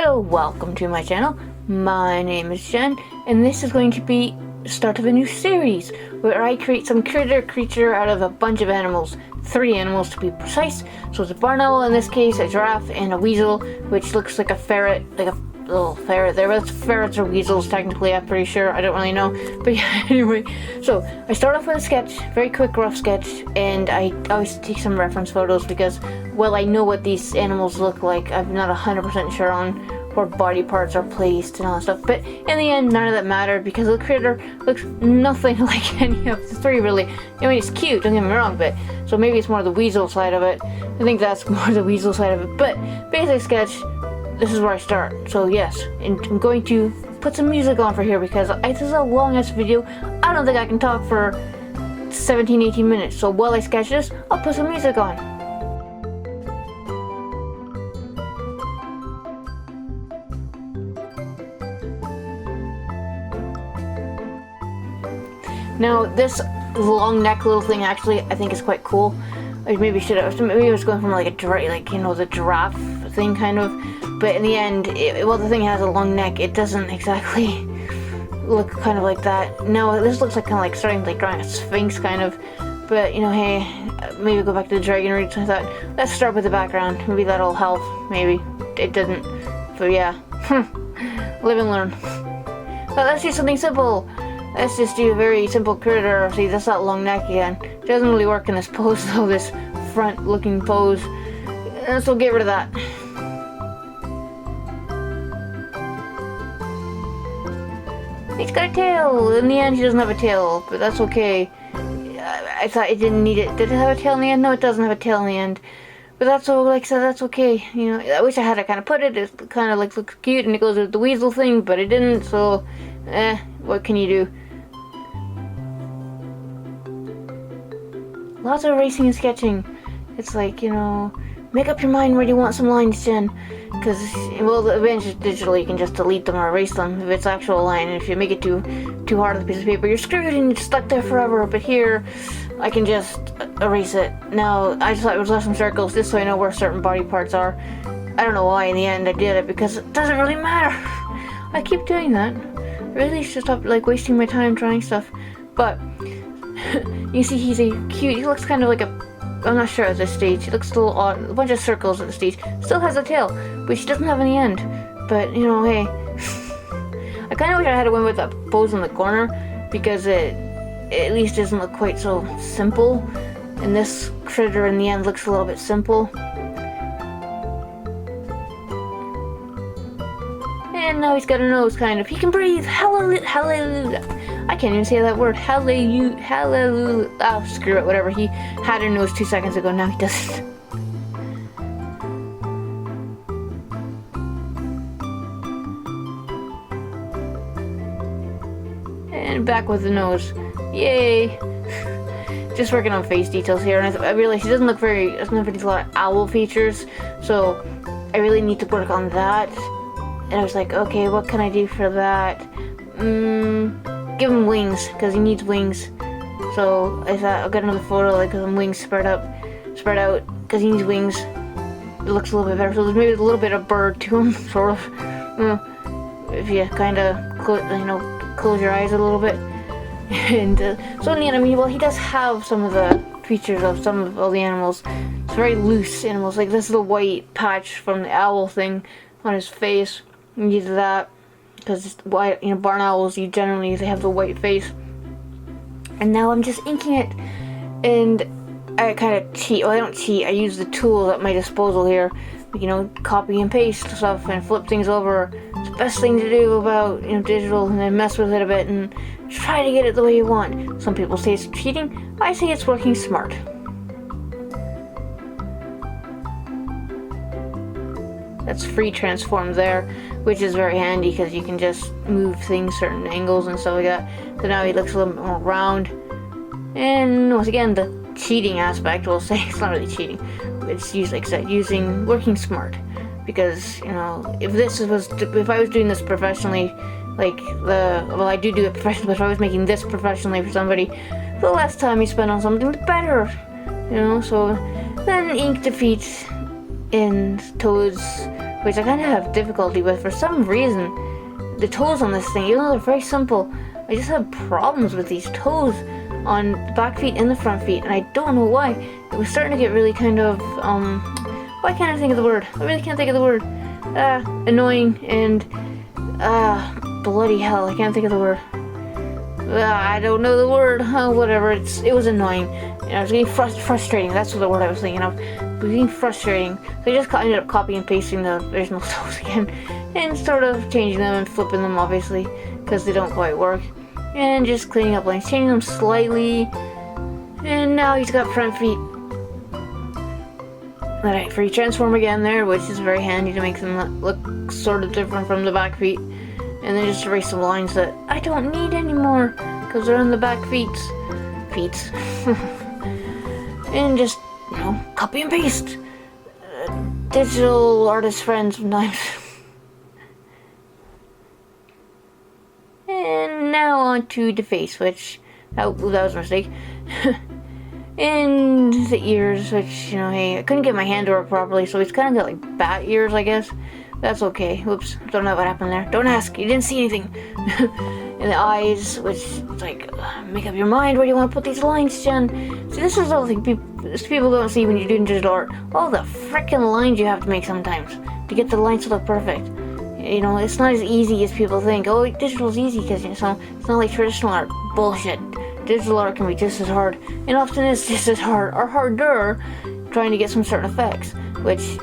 Hello, welcome to my channel. My name is Jen, and this is going to be the start of a new series where I create some creature out of a bunch of animals. 3 animals to be precise. So it's a barn owl in this case, a giraffe, and a weasel, which looks like a ferret, like a little ferret there. But ferrets or weasels technically, I'm pretty sure. I don't really know. But yeah, anyway. So I start off with a sketch, very quick rough sketch, and I always take some reference photos because, well, I know what these animals look like. I'm not 100% sure on where body parts are placed and all that stuff. But in the end, none of that mattered because the critter looks nothing like any of the 3 really. I mean, it's cute, don't get me wrong, but so maybe it's more the weasel side of it. I think that's more the weasel side of it. But basic sketch, this is where I start. So yes, and I'm going to put some music on for here because this is a long ass video. I don't think I can talk for 17-18 minutes. So while I sketch this, I'll put some music on. Now this long neck little thing actually I think is quite cool. I maybe I was going from like the giraffe thing kind of, but in the end, well, the thing has a long neck. It doesn't exactly look kind of like that. No, this looks like kind of like starting like drawing a sphinx kind of. But you know, hey, maybe go back to the dragon roots. I thought let's start with the background. Maybe that'll help. Maybe it didn't. But yeah, live and learn. But let's do something simple. Let's just do a very simple critter. See, that's that long neck again. It doesn't really work in this pose though, this front looking pose. So get rid of that. He's got a tail. In the end, he doesn't have a tail, but that's okay. I thought it didn't need it. Did it have a tail in the end? No, it doesn't have a tail in the end. But that's all, like I said, that's okay. You know, I wish I had to kind of put it. It kind of like looks cute and it goes with the weasel thing, but it didn't. So, what can you do? Lots of erasing and sketching. It's like, you know, make up your mind where you want some lines, Jen. Because, well, eventually digitally you can just delete them or erase them if it's actual line. And if you make it too hard on the piece of paper, you're screwed and you're stuck there forever. But here, I can just erase it. Now, I just thought it was left some circles just so I know where certain body parts are. I don't know why in the end I did it because it doesn't really matter. I keep doing that. I really should stop like wasting my time trying stuff. But you see, he's a cute. He looks kind of like I'm not sure at this stage. He looks a little odd. A bunch of circles at the stage. Still has a tail, which he doesn't have in the end. But you know, hey, I kind of wish I had a win with that pose in the corner because it at least doesn't look quite so simple. And this critter in the end looks a little bit simple. And now he's got a nose, kind of. He can breathe. Hallelujah. I can't even say that word. Hallelujah. Hallelujah. Oh, screw it. Whatever. He had a nose 2 seconds ago. Now he doesn't. And back with the nose. Yay. Just working on face details here. And I realized he doesn't have a lot of owl features. So I really need to work on that. And I was like, okay, what can I do for that? Give him wings, because he needs wings. So I thought I'll get another photo, like some wings spread out, because he needs wings. It looks a little bit better. So there's maybe a little bit of bird to him, sort of. If you kind of close your eyes a little bit. And so in the end, I mean, well, he does have some of the features of some of all the animals. It's very loose animals, like this little white patch from the owl thing on his face. Use that because barn owls, they have the white face. And now I'm just inking it, and I kind of cheat. Well, I don't cheat. I use the tools at my disposal here. You know, copy and paste stuff and flip things over. It's the best thing to do about digital, and then mess with it a bit and try to get it the way you want. Some people say it's cheating. I say it's working smart. That's free transform there, which is very handy because you can just move things certain angles and stuff like that. So now he looks a little bit more round. And once again, the cheating aspect, we'll say it's not really cheating. It's used, like I said, working smart. Because if I was doing this professionally, I do it professionally, but if I was making this professionally for somebody, the less time you spend on something, the better. So then ink defeats and Toad's which I kind of have difficulty with. For some reason, the toes on this thing, even though they're very simple, I just have problems with these toes on the back feet and the front feet, and I don't know why. It was starting to get really kind of, why can't I think of the word? I really can't think of the word. Annoying and, bloody hell, I can't think of the word. I don't know the word. Whatever. It was annoying. I was getting frustrating. That's the word I was thinking of. It was getting frustrating. So I just ended up copying and pasting the original toes again, and sort of changing them and flipping them, obviously, because they don't quite work. And just cleaning up lines, changing them slightly. And now he's got front feet. Alright, free transform again there, which is very handy to make them look sort of different from the back feet. And then just erase some lines that I don't need anymore, because they're on the back feet. And just, copy and paste. Digital artist friends sometimes. And now on to the face, which, that was a mistake. And the ears, which, hey, I couldn't get my hand to work properly, so it's kind of got like bat ears, I guess. That's okay. Whoops, don't know what happened there. Don't ask, you didn't see anything. And the eyes, which it's like, make up your mind where you want to put these lines, Jen. See, this is the thing people don't see when you're doing digital art. All the frickin' lines you have to make sometimes to get the lines to look perfect. It's not as easy as people think. Oh, digital's easy because, it's not like traditional art. Bullshit. Digital art can be just as hard, and often is just as hard, or harder, trying to get some certain effects, which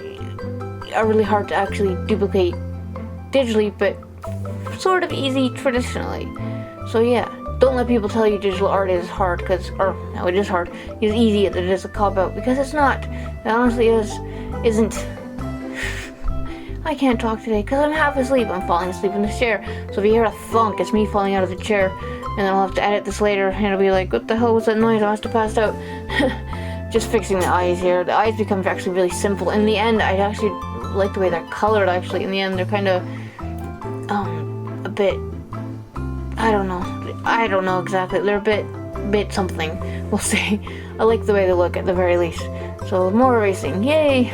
are really hard to actually duplicate digitally, but sort of easy traditionally. So yeah, don't let people tell you digital art is hard, no, it is hard. It's easy, it is a cop-out, because it's not. It honestly isn't. I can't talk today, because I'm half asleep. I'm falling asleep in the chair. So if you hear a thunk, it's me falling out of the chair. And then I'll have to edit this later, and it'll be like, what the hell was that noise? I must have passed out. Just fixing the eyes here. The eyes become actually really simple. In the end, I actually like the way they're colored, actually. In the end, they're kind of, a bit, I don't know exactly. They're a bit something, we'll say. I like the way they look, at the very least. So, more erasing. Yay!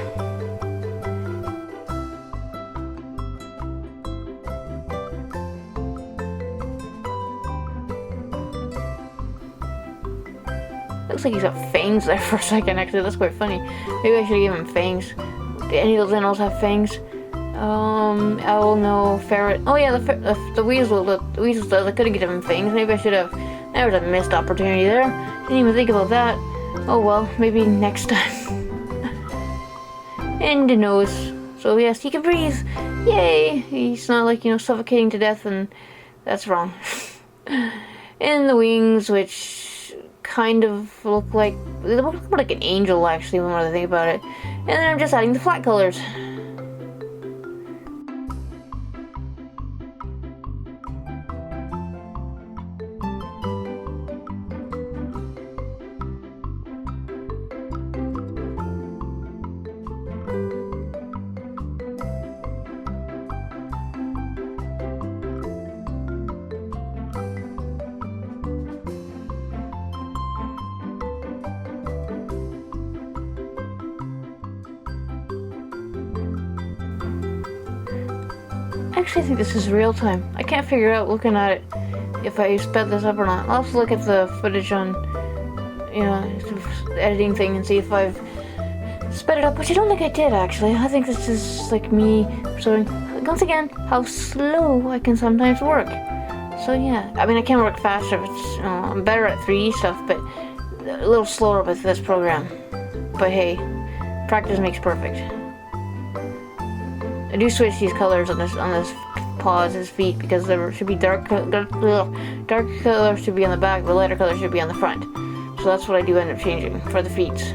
Looks like he's got fangs there for a second, actually. That's quite funny. Maybe I should give him fangs. Do any of those animals have fangs? Owl, no. Ferret. Oh yeah, the weasel. The weasel does. I could have given him fangs. Maybe I should have. There was a missed opportunity there. Didn't even think about that. Oh well, maybe next time. And the nose. So yes, he can breathe. Yay! He's not like, suffocating to death, and that's wrong. And the wings, which kind of look like an angel, actually, when I think about it. And then I'm just adding the flat colors. Actually, I think this is real time. I can't figure out, looking at it, if I sped this up or not. I'll have to look at the footage on, the editing thing, and see if I've sped it up, which I don't think I did, actually. I think this is like me showing, once again, how slow I can sometimes work. So yeah, I mean, I can work faster. It's, I'm better at 3D stuff, but a little slower with this program. But hey, practice makes perfect. I do switch these colors on this paws, his feet, because there should be dark color should be on the back, the lighter color should be on the front. So that's what I do end up changing for the feet.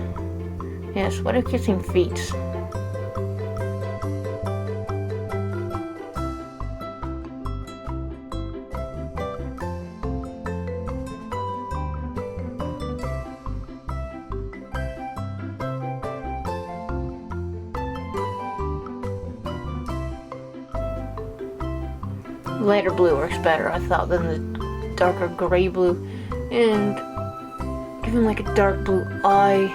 Yes, what are kissing feet? Lighter blue works better, I thought, than the darker gray blue. And give him like a dark blue eye,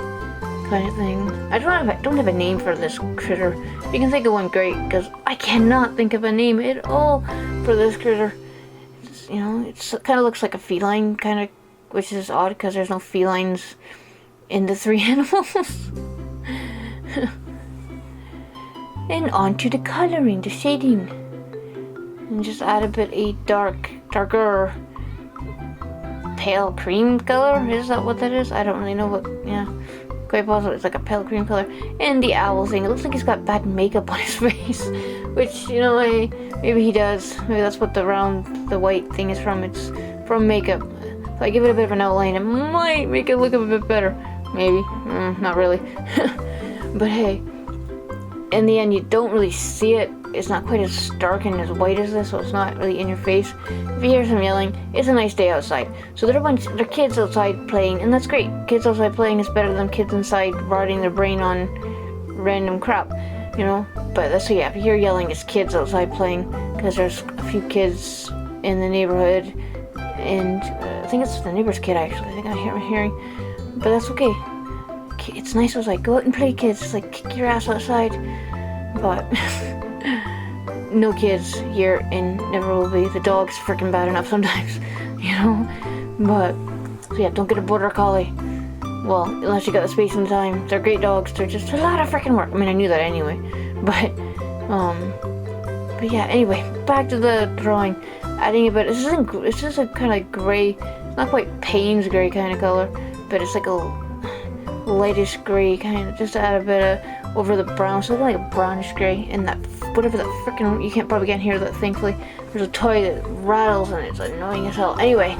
kind of thing. I don't have a name for this critter. If you can think of one, great, because I cannot think of a name at all for this critter. It's, it kind of looks like a feline, kind of, which is odd because there's no felines in the three animals. And on to the coloring, the shading. And just add a bit a darker pale cream color. Is that what that is? I don't really know what, yeah. Quite possible it's like a pale cream color. And the owl thing, it looks like he's got bad makeup on his face. Which, maybe he does. Maybe that's what the white thing is from. It's from makeup. If I give it a bit of an outline, it might make it look a bit better. Maybe. Not really. But hey, in the end, you don't really see it. It's not quite as stark and as white as this, so it's not really in your face. If you hear some yelling, it's a nice day outside. So there are kids outside playing, and that's great. Kids outside playing is better than kids inside rotting their brain on random crap, But so yeah, if you hear yelling, it's kids outside playing, because there's a few kids in the neighborhood, and I think it's the neighbor's kid actually. I think I'm hearing, but that's okay. It's nice outside. Go out and play, kids. It's like kick your ass outside, but. No kids here, and never will be. The dog's freaking bad enough sometimes, But, so yeah, don't get a border collie. Well, unless you got the space and time. They're great dogs. They're just a lot of freaking work. I mean, I knew that anyway. But yeah, anyway, back to the drawing. Adding a bit, it's just a kind of gray, it's not quite Payne's gray kind of color, but it's like a lightish gray kind of, just to add a bit of over the brown, so like a brownish gray, and that whatever that freaking, you probably can't hear that, thankfully. There's a toy that rattles and it's annoying as hell. Anyway,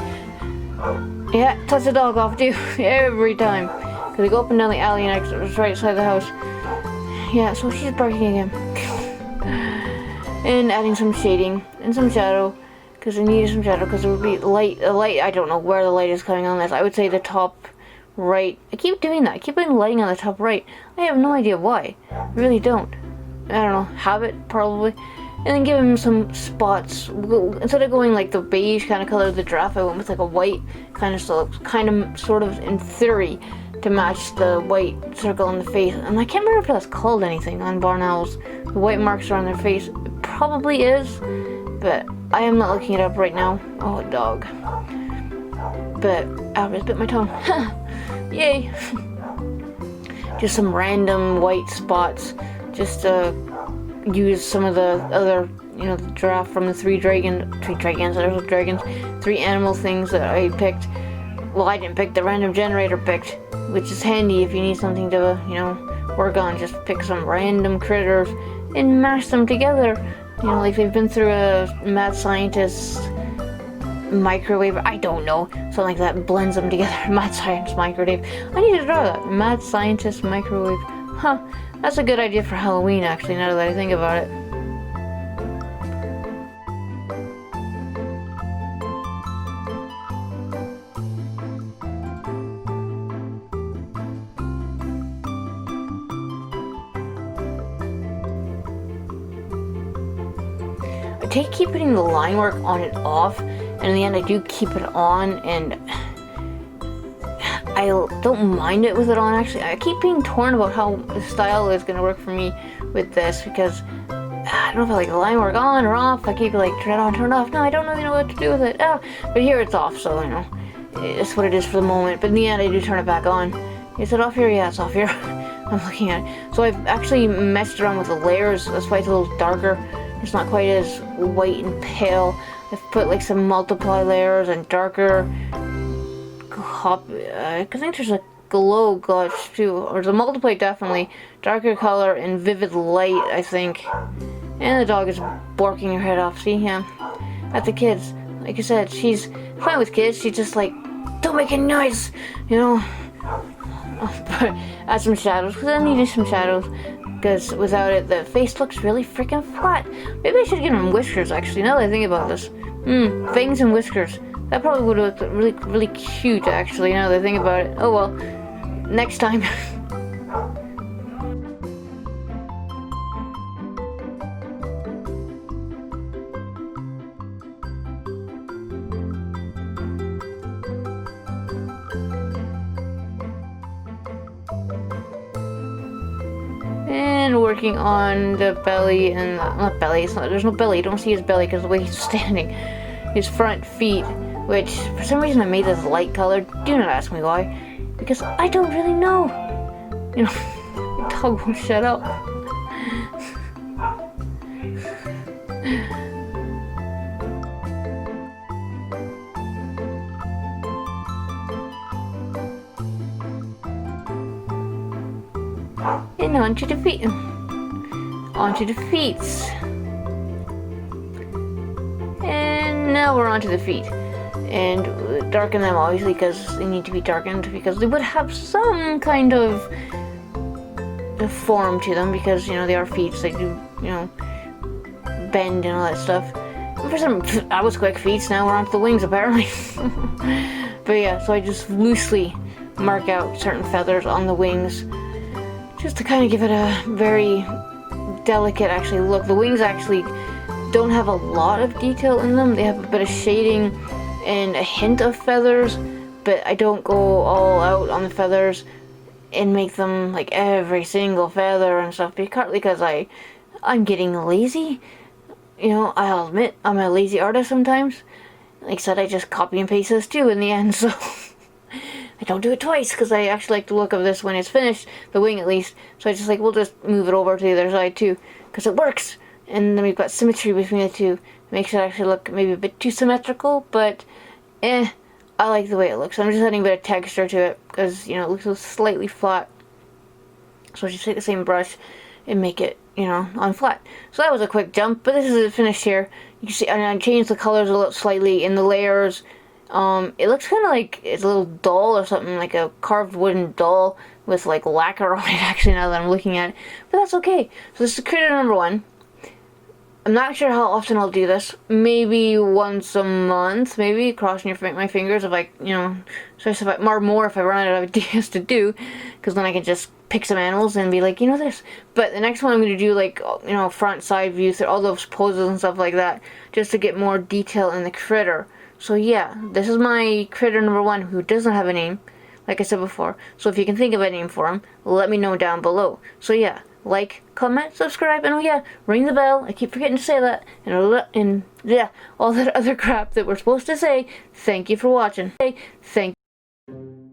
yeah, touch the dog off too every time, because we go up and down the alley and it's right outside the house. Yeah, so she's barking again. And adding some shading and some shadow, because I needed some shadow, because there would be light. I don't know where the light is coming on this. I would say the top right. I keep doing that. I keep putting lighting on the top right. I have no idea why. I really don't. I don't know. Habit, probably. And then give him some spots. Instead of going like the beige kind of color of the giraffe, I went with like a white kind of sort of in theory to match the white circle on the face. And I can't remember if that's called anything on barn owls. The white marks are on their face. It probably is, but I am not looking it up right now. Oh, dog. But I just bit my tongue. Yay! Just some random white spots, just to use some of the other, the giraffe from the three animal things that I picked. Well, I didn't pick, the random generator picked, which is handy if you need something to, work on. Just pick some random critters and mash them together. Like they've been through a mad scientist microwave, I don't know, something like that, blends them together. Mad science microwave. I need to draw that. Mad scientist microwave. Huh, that's a good idea for Halloween, actually, now that I think about it. I keep putting the line work on and off, and in the end I do keep it on, and I don't mind it with it on. Actually, I keep being torn about how the style is going to work for me with this, because I don't know if I like the line work on or off. I keep like turn it on, turn it off. No, I don't really know what to do with it. But here it's off, so it's what it is for the moment. But in the end I do turn it back on. Is it off here? Yeah, it's off here. I'm looking at it. So I've actually messed around with the layers. That's why it's a little darker. It's not quite as white and pale. I've put like some multiply layers and darker I think there's a glow glitch too, or the multiply definitely, darker color and vivid light, I think. And the dog is barking her head off. See him? At the kids. Like I said, she's fine with kids. She's just like, don't make any noise, But add some shadows, because I needed some shadows. Because without it, the face looks really freaking flat. Maybe I should give him whiskers, actually, now that I think about this. Fangs and whiskers. That probably would have looked really, really cute, actually, now that I think about it. Oh well. Next time. been working on the belly and not belly. There's no belly. You don't see his belly because the way he's standing. His front feet, which for some reason I made this light colored. Do not ask me why, because I don't really know. You know, the dog won't shut up. And onto the feet. Onto the feet. And now we're onto the feet. And darken them obviously because they need to be darkened because they would have some kind of form to them because, you know, they are feet, so they do, you know, bend and all that stuff. And for some, I was quick feet, now we're onto the wings apparently. But yeah, so I just loosely mark out certain feathers on the wings just to kind of give it a very delicate actually look. The wings actually don't have a lot of detail in them. They have a bit of shading and a hint of feathers, but I don't go all out on the feathers and make them like every single feather and stuff, partly because I'm getting lazy. You know, I'll admit I'm a lazy artist sometimes. Like I said, I just copy and paste this too in the end, so I don't do it twice because I actually like the look of this when it's finished, the wing at least. So I just like, we'll just move it over to the other side too because it works. And then we've got symmetry between the two. It makes it actually look maybe a bit too symmetrical, but I like the way it looks. I'm just adding a bit of texture to it because, you know, it looks slightly flat. So I just take the same brush and make it, you know, on flat. So that was a quick jump, but this is it finished here. You can see, and I changed the colors a little slightly in the layers. It looks kind of like it's a little doll or something, like a carved wooden doll with like lacquer on it actually now that I'm looking at it. But that's okay. So this is critter number 1. I'm not sure how often I'll do this. Maybe once a month, maybe, crossing my fingers if I, you know, especially if I run out of ideas to do, because then I can just pick some animals and be like, you know this. But the next one I'm going to do like, you know, front, side views, all those poses and stuff like that, just to get more detail in the critter. So yeah, this is my critter number 1 who doesn't have a name, like I said before. So if you can think of a name for him, let me know down below. So yeah. Like, comment, subscribe, and oh yeah, ring the bell. I keep forgetting to say that. And yeah, all that other crap that we're supposed to say. Thank you for watching. Thank you.